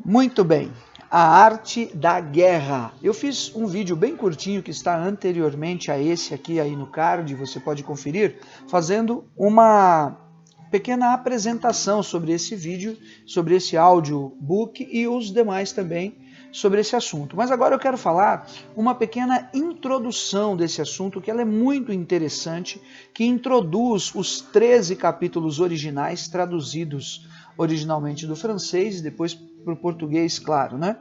Muito bem, a arte da guerra. Eu fiz um vídeo bem curtinho que está anteriormente a esse aqui aí no card, você pode conferir, fazendo uma pequena apresentação sobre esse vídeo, sobre esse audiobook e os demais também sobre esse assunto. Mas agora eu quero falar uma pequena introdução desse assunto, que ela é muito interessante, que introduz os 13 capítulos originais traduzidos originalmente do francês e depois para o português, claro, né?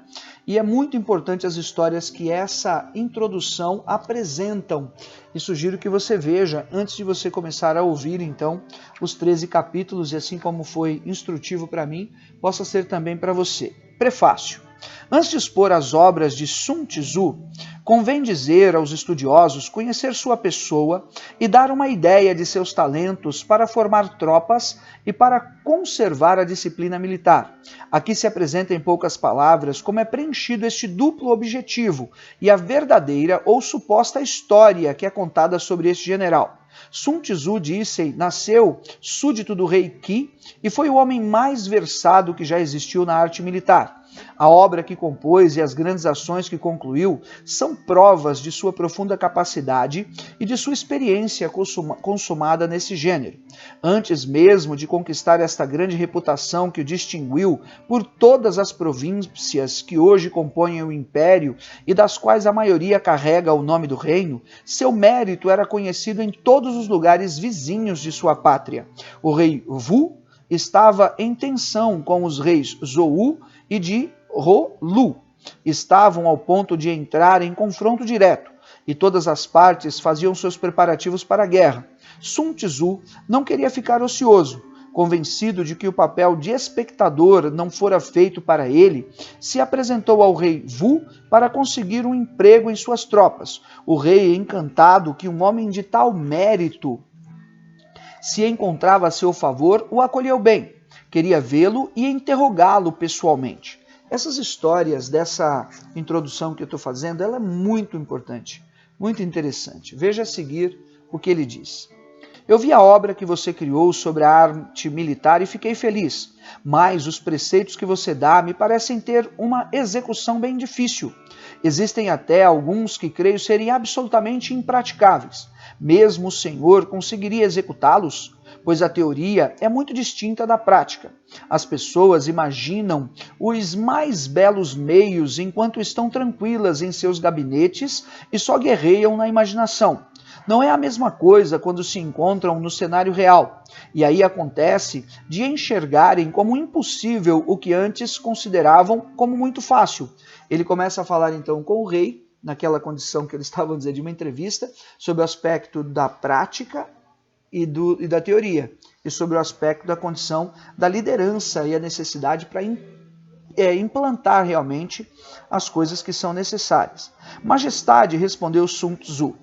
E é muito importante as histórias que essa introdução apresentam. E sugiro que você veja, antes de você começar a ouvir, então, os 13 capítulos, e assim como foi instrutivo para mim, possa ser também para você. Prefácio. Antes de expor as obras de Sun Tzu, convém dizer aos estudiosos conhecer sua pessoa e dar uma ideia de seus talentos para formar tropas e para conservar a disciplina militar. Aqui se apresenta em poucas palavras como é preenchido este duplo objetivo e a verdadeira ou suposta história que é contada sobre este general. Sun Tzu nasceu súdito do rei Qi e foi o homem mais versado que já existiu na arte militar. A obra que compôs e as grandes ações que concluiu são provas de sua profunda capacidade e de sua experiência consumada nesse gênero. Antes mesmo de conquistar esta grande reputação que o distinguiu por todas as províncias que hoje compõem o império e das quais a maioria carrega o nome do reino, seu mérito era conhecido em todos os lugares vizinhos de sua pátria. O rei Wu estava em tensão com os reis Zhou e de Rolu. Estavam ao ponto de entrar em confronto direto, e todas as partes faziam seus preparativos para a guerra. Sun Tzu não queria ficar ocioso. Convencido de que o papel de espectador não fora feito para ele, se apresentou ao rei Wu para conseguir um emprego em suas tropas. O rei, encantado que um homem de tal mérito se encontrava a seu favor, o acolheu bem. Queria vê-lo e interrogá-lo pessoalmente. Essas histórias dessa introdução que eu estou fazendo, ela é muito importante, muito interessante. Veja a seguir o que ele diz. Eu vi a obra que você criou sobre a arte militar e fiquei feliz, mas os preceitos que você dá me parecem ter uma execução bem difícil. Existem até alguns que creio serem absolutamente impraticáveis. Mesmo o Senhor conseguiria executá-los? Pois a teoria é muito distinta da prática. As pessoas imaginam os mais belos meios enquanto estão tranquilas em seus gabinetes e só guerreiam na imaginação. Não é a mesma coisa quando se encontram no cenário real, e aí acontece de enxergarem como impossível o que antes consideravam como muito fácil. Ele começa a falar então com o rei, naquela condição que eles estavam dizendo de uma entrevista, sobre o aspecto da prática e da teoria, e sobre o aspecto da condição da liderança e a necessidade para implantar realmente as coisas que são necessárias. Majestade, respondeu Sun Tzu,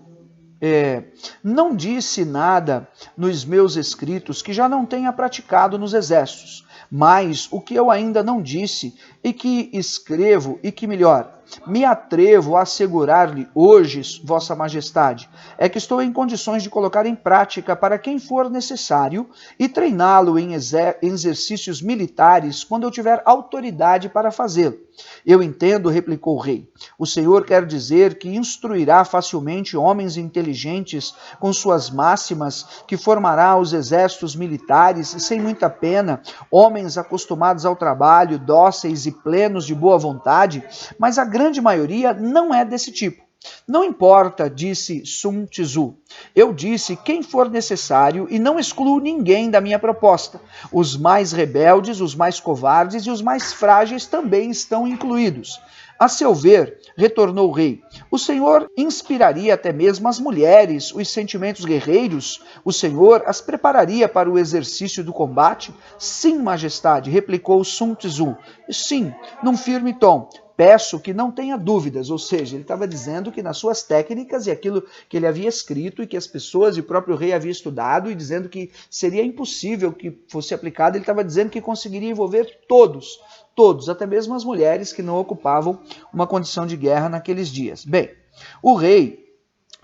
não disse nada nos meus escritos que já não tenha praticado nos exércitos, mas o que eu ainda não disse e que escrevo e que melhor, me atrevo a assegurar-lhe hoje, Vossa Majestade, é que estou em condições de colocar em prática para quem for necessário e treiná-lo em exercícios militares quando eu tiver autoridade para fazê-lo. Eu entendo, replicou o rei. O senhor quer dizer que instruirá facilmente homens inteligentes com suas máximas, que formará os exércitos militares e sem muita pena, homens acostumados ao trabalho, dóceis e plenos de boa vontade, mas a grande maioria não é desse tipo. Não importa, disse Sun Tzu. Eu disse quem for necessário e não excluo ninguém da minha proposta. Os mais rebeldes, os mais covardes e os mais frágeis também estão incluídos. A seu ver, retornou o rei, o senhor inspiraria até mesmo as mulheres os sentimentos guerreiros? O senhor as prepararia para o exercício do combate? Sim, majestade, replicou Sun Tzu. Sim, num firme tom. Peço que não tenha dúvidas, ou seja, ele estava dizendo que nas suas técnicas e aquilo que ele havia escrito e que as pessoas e o próprio rei havia estudado e dizendo que seria impossível que fosse aplicado, ele estava dizendo que conseguiria envolver todos, até mesmo as mulheres que não ocupavam uma condição de guerra naqueles dias. Bem, o rei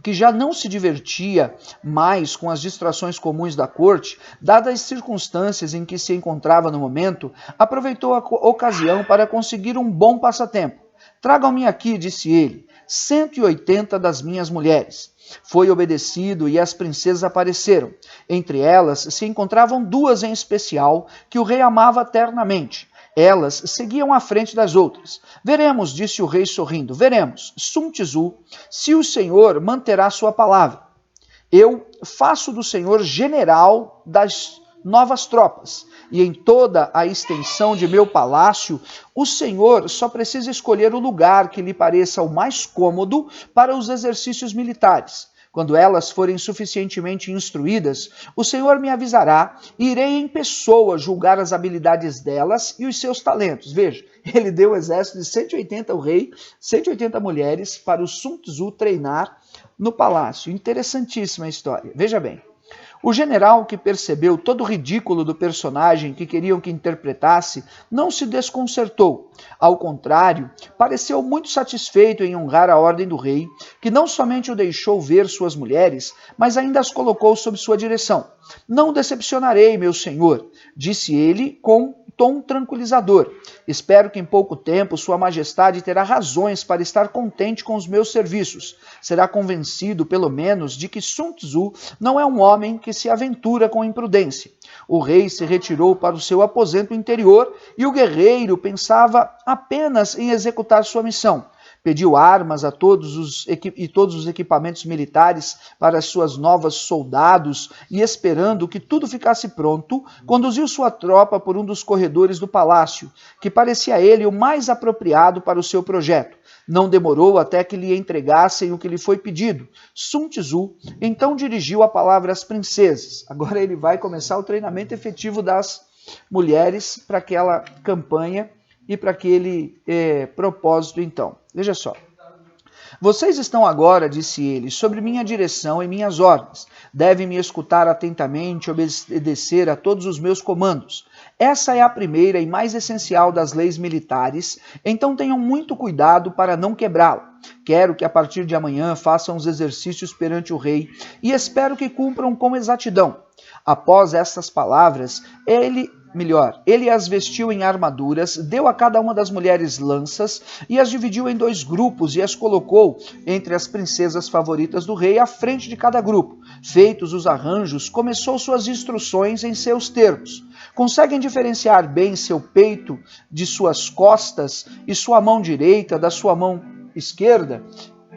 que já não se divertia mais com as distrações comuns da corte, dadas as circunstâncias em que se encontrava no momento, aproveitou a ocasião para conseguir um bom passatempo. Tragam-me aqui, disse ele, 180 das minhas mulheres. Foi obedecido e as princesas apareceram. Entre elas se encontravam duas em especial que o rei amava ternamente. Elas seguiam à frente das outras. Veremos, disse o rei sorrindo, veremos, Sun Tzu, se o Senhor manterá sua palavra. Eu faço do Senhor general das novas tropas, e em toda a extensão de meu palácio, o Senhor só precisa escolher o lugar que lhe pareça o mais cômodo para os exercícios militares. Quando elas forem suficientemente instruídas, o Senhor me avisará e irei em pessoa julgar as habilidades delas e os seus talentos. Veja, ele deu o exército de 180 ao rei, 180 mulheres para o Sun Tzu treinar no palácio. Interessantíssima a história. Veja bem. O general, que percebeu todo o ridículo do personagem que queriam que interpretasse, não se desconcertou. Ao contrário, pareceu muito satisfeito em honrar a ordem do rei, que não somente o deixou ver suas mulheres, mas ainda as colocou sob sua direção. Não decepcionarei, meu senhor, disse ele com tom tranquilizador. Espero que em pouco tempo Sua Majestade terá razões para estar contente com os meus serviços. Será convencido, pelo menos, de que Sun Tzu não é um homem que se aventura com imprudência. O rei se retirou para o seu aposento interior e o guerreiro pensava apenas em executar sua missão. Pediu armas a todos os equipamentos militares para suas novas soldados e, esperando que tudo ficasse pronto, conduziu sua tropa por um dos corredores do palácio, que parecia a ele o mais apropriado para o seu projeto. Não demorou até que lhe entregassem o que lhe foi pedido. Sun Tzu então dirigiu a palavra às princesas. Agora ele vai começar o treinamento efetivo das mulheres para aquela campanha e para aquele propósito então. Veja só. Vocês estão agora, disse ele, sob minha direção e minhas ordens. Devem me escutar atentamente e obedecer a todos os meus comandos. Essa é a primeira e mais essencial das leis militares, então tenham muito cuidado para não quebrá-la. Quero que a partir de amanhã façam os exercícios perante o rei e espero que cumpram com exatidão. Após estas palavras, ele as vestiu em armaduras, deu a cada uma das mulheres lanças e as dividiu em 2 grupos e as colocou entre as princesas favoritas do rei à frente de cada grupo. Feitos os arranjos, começou suas instruções em seus termos. Conseguem diferenciar bem seu peito de suas costas e sua mão direita da sua mão esquerda?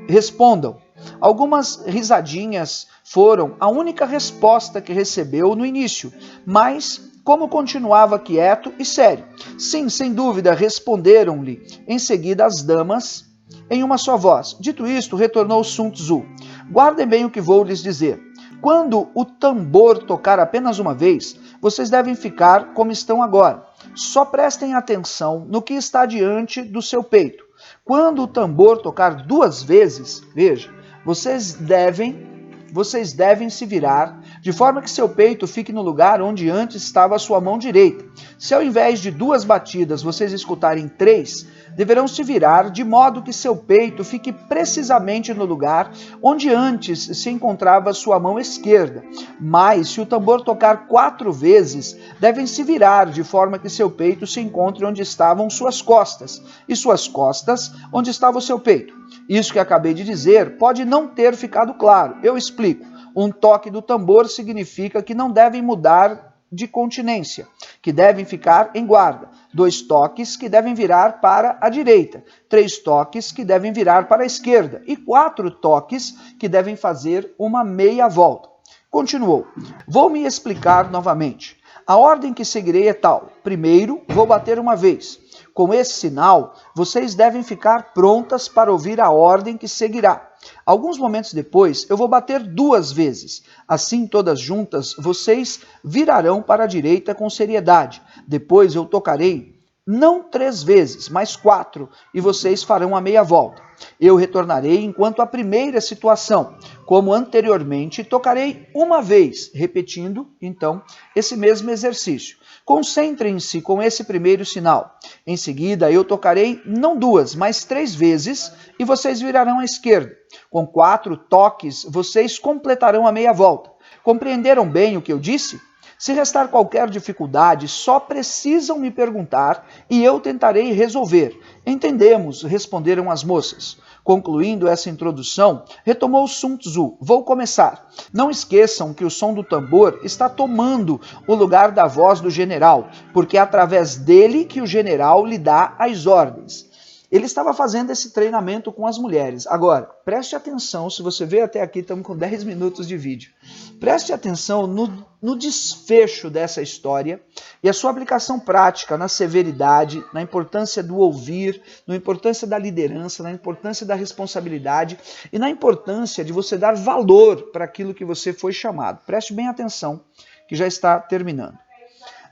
Respondam. Algumas risadinhas foram a única resposta que recebeu no início, mas como continuava quieto e sério. Sim, sem dúvida, responderam-lhe em seguida as damas em uma só voz. Dito isto, retornou Sun Tzu. Guardem bem o que vou lhes dizer. Quando o tambor tocar apenas uma vez, vocês devem ficar como estão agora. Só prestem atenção no que está diante do seu peito. Quando o tambor tocar 2 vezes, veja, vocês devem se virar de forma que seu peito fique no lugar onde antes estava a sua mão direita. Se ao invés de 2 batidas vocês escutarem 3, deverão se virar de modo que seu peito fique precisamente no lugar onde antes se encontrava a sua mão esquerda. Mas se o tambor tocar 4 vezes, devem se virar de forma que seu peito se encontre onde estavam suas costas, e suas costas onde estava o seu peito. Isso que acabei de dizer pode não ter ficado claro. Eu explico. Um toque do tambor significa que não devem mudar de continência, que devem ficar em guarda. 2 toques que devem virar para a direita. 3 toques que devem virar para a esquerda. E 4 toques que devem fazer uma meia volta. Continuou. Vou me explicar novamente. A ordem que seguirei é tal. Primeiro, vou bater uma vez. Com esse sinal, vocês devem ficar prontas para ouvir a ordem que seguirá. Alguns momentos depois, eu vou bater 2 vezes. Assim, todas juntas, vocês virarão para a direita com seriedade. Depois eu tocarei não 3 vezes, mas 4, e vocês farão a meia volta. Eu retornarei enquanto a primeira situação, como anteriormente, tocarei uma vez, repetindo, então, esse mesmo exercício. Concentrem-se com esse primeiro sinal. Em seguida, eu tocarei não 2, mas 3 vezes, e vocês virarão à esquerda. Com 4 toques, vocês completarão a meia volta. Compreenderam bem o que eu disse? Se restar qualquer dificuldade, só precisam me perguntar e eu tentarei resolver. Entendemos, responderam as moças. Concluindo essa introdução, retomou Sun Tzu. Vou começar. Não esqueçam que o som do tambor está tomando o lugar da voz do general, porque é através dele que o general lhe dá as ordens. Ele estava fazendo esse treinamento com as mulheres. Agora, preste atenção, se você veio até aqui, estamos com 10 minutos de vídeo. Preste atenção no desfecho dessa história e a sua aplicação prática na severidade, na importância do ouvir, na importância da liderança, na importância da responsabilidade e na importância de você dar valor para aquilo que você foi chamado. Preste bem atenção, que já está terminando.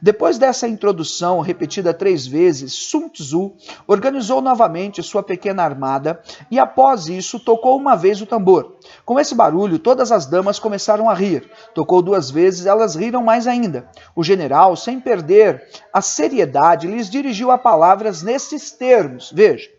Depois dessa introdução repetida 3 vezes, Sun Tzu organizou novamente sua pequena armada e após isso tocou uma vez o tambor. Com esse barulho, todas as damas começaram a rir. Tocou 2 vezes, elas riram mais ainda. O general, sem perder a seriedade, lhes dirigiu a palavras nesses termos. Veja.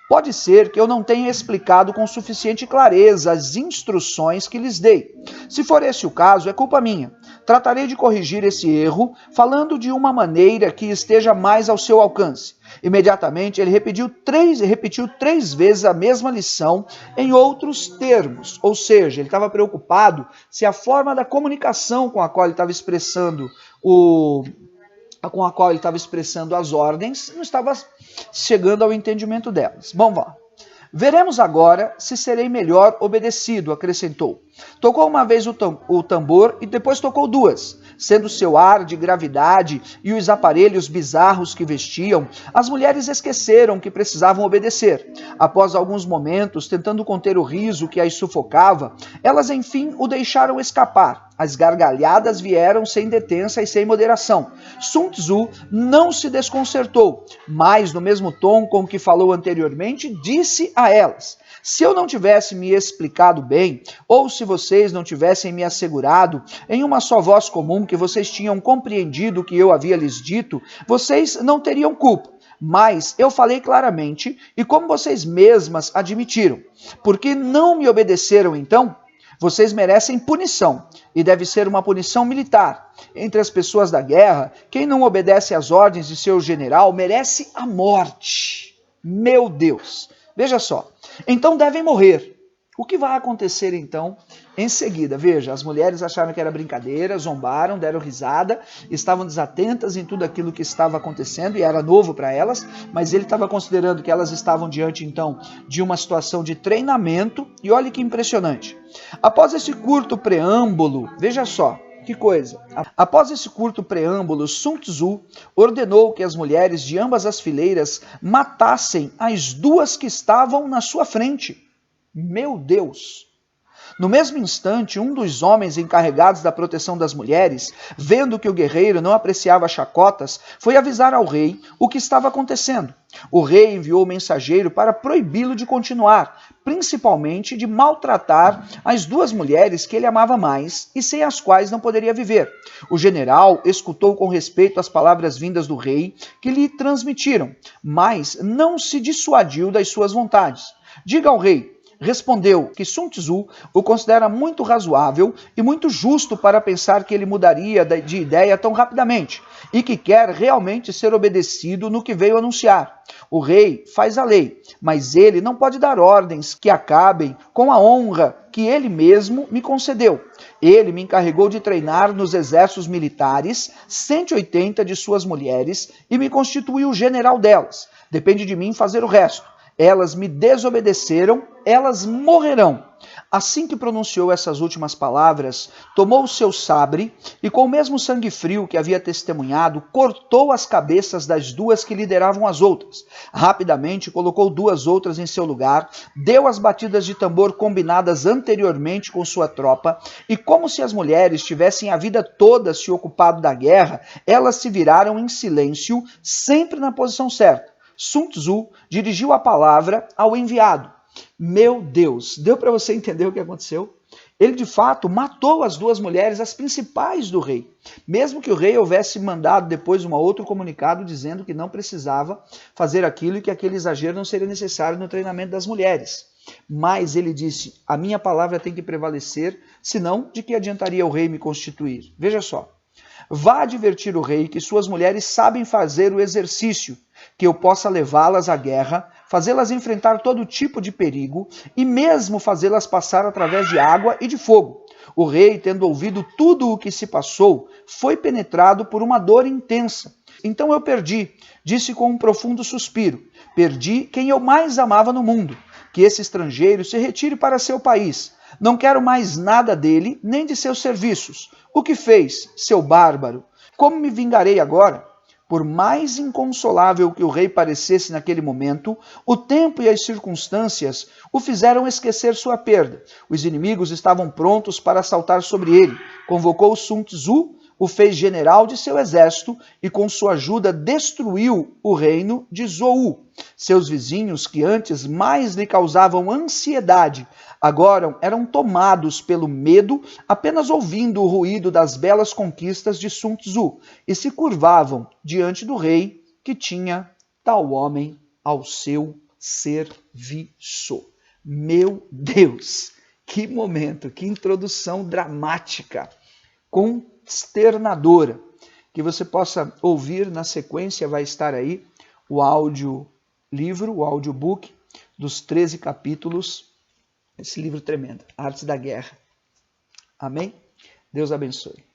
Pode ser que eu não tenha explicado com suficiente clareza as instruções que lhes dei. Se for esse o caso, é culpa minha. Tratarei de corrigir esse erro, falando de uma maneira que esteja mais ao seu alcance. Imediatamente, ele repetiu três vezes a mesma lição em outros termos. Ou seja, ele estava preocupado se a forma da comunicação com a qual ele estava expressando as ordens, não estava chegando ao entendimento delas. Bom, vá. Veremos agora se serei melhor obedecido, acrescentou. Tocou uma vez o tambor e depois tocou 2. Sendo seu ar de gravidade e os aparelhos bizarros que vestiam, as mulheres esqueceram que precisavam obedecer. Após alguns momentos, tentando conter o riso que as sufocava, elas enfim o deixaram escapar. As gargalhadas vieram sem detença e sem moderação. Sun Tzu não se desconcertou, mas no mesmo tom com que falou anteriormente, disse a elas: se eu não tivesse me explicado bem, ou se vocês não tivessem me assegurado em uma só voz comum que vocês tinham compreendido o que eu havia lhes dito, vocês não teriam culpa. Mas eu falei claramente, e como vocês mesmas admitiram. Porque não me obedeceram então? Vocês merecem punição, e deve ser uma punição militar. Entre as pessoas da guerra, quem não obedece às ordens de seu general merece a morte. Meu Deus! Veja só, então devem morrer. O que vai acontecer então em seguida? Veja, as mulheres acharam que era brincadeira, zombaram, deram risada, estavam desatentas em tudo aquilo que estava acontecendo e era novo para elas, mas ele estava considerando que elas estavam diante então de uma situação de treinamento e olha que impressionante. Após esse curto preâmbulo, veja só, que coisa. Após esse curto preâmbulo, Sun Tzu ordenou que as mulheres de ambas as fileiras matassem as 2 que estavam na sua frente. Meu Deus! No mesmo instante, um dos homens encarregados da proteção das mulheres, vendo que o guerreiro não apreciava chacotas, foi avisar ao rei o que estava acontecendo. O rei enviou o mensageiro para proibi-lo de continuar, principalmente de maltratar as 2 mulheres que ele amava mais e sem as quais não poderia viver. O general escutou com respeito as palavras vindas do rei que lhe transmitiram, mas não se dissuadiu das suas vontades. Diga ao rei, respondeu que Sun Tzu o considera muito razoável e muito justo para pensar que ele mudaria de ideia tão rapidamente e que quer realmente ser obedecido no que veio anunciar. O rei faz a lei, mas ele não pode dar ordens que acabem com a honra que ele mesmo me concedeu. Ele me encarregou de treinar nos exércitos militares 180 de suas mulheres e me constituiu general delas. Depende de mim fazer o resto. Elas me desobedeceram, elas morrerão. Assim que pronunciou essas últimas palavras, tomou o seu sabre e, com o mesmo sangue frio que havia testemunhado, cortou as cabeças das duas que lideravam as outras. Rapidamente colocou duas outras em seu lugar, deu as batidas de tambor combinadas anteriormente com sua tropa, e como se as mulheres tivessem a vida toda se ocupado da guerra, elas se viraram em silêncio, sempre na posição certa. Sun Tzu dirigiu a palavra ao enviado. Meu Deus, deu para você entender o que aconteceu? Ele de fato matou as duas mulheres, as principais do rei. Mesmo que o rei houvesse mandado depois um outro comunicado dizendo que não precisava fazer aquilo e que aquele exagero não seria necessário no treinamento das mulheres. Mas ele disse, a minha palavra tem que prevalecer, senão de que adiantaria o rei me constituir? Veja só. Vá advertir o rei que suas mulheres sabem fazer o exercício, que eu possa levá-las à guerra, fazê-las enfrentar todo tipo de perigo e mesmo fazê-las passar através de água e de fogo. O rei, tendo ouvido tudo o que se passou, foi penetrado por uma dor intensa. Então eu perdi, disse com um profundo suspiro, perdi quem eu mais amava no mundo. Que esse estrangeiro se retire para seu país. Não quero mais nada dele, nem de seus serviços. O que fez, seu bárbaro? Como me vingarei agora? Por mais inconsolável que o rei parecesse naquele momento, o tempo e as circunstâncias o fizeram esquecer sua perda. Os inimigos estavam prontos para saltar sobre ele. Convocou Sun Tzu, o fez general de seu exército e com sua ajuda destruiu o reino de Zhou. Seus vizinhos, que antes mais lhe causavam ansiedade, agora eram tomados pelo medo apenas ouvindo o ruído das belas conquistas de Sun Tzu e se curvavam diante do rei que tinha tal homem ao seu serviço. Meu Deus, que momento, que introdução dramática, consternadora, que você possa ouvir na sequência, vai estar aí o audiolivro, o audiobook dos 13 capítulos, esse livro tremendo, Artes da Guerra. Amém? Deus abençoe.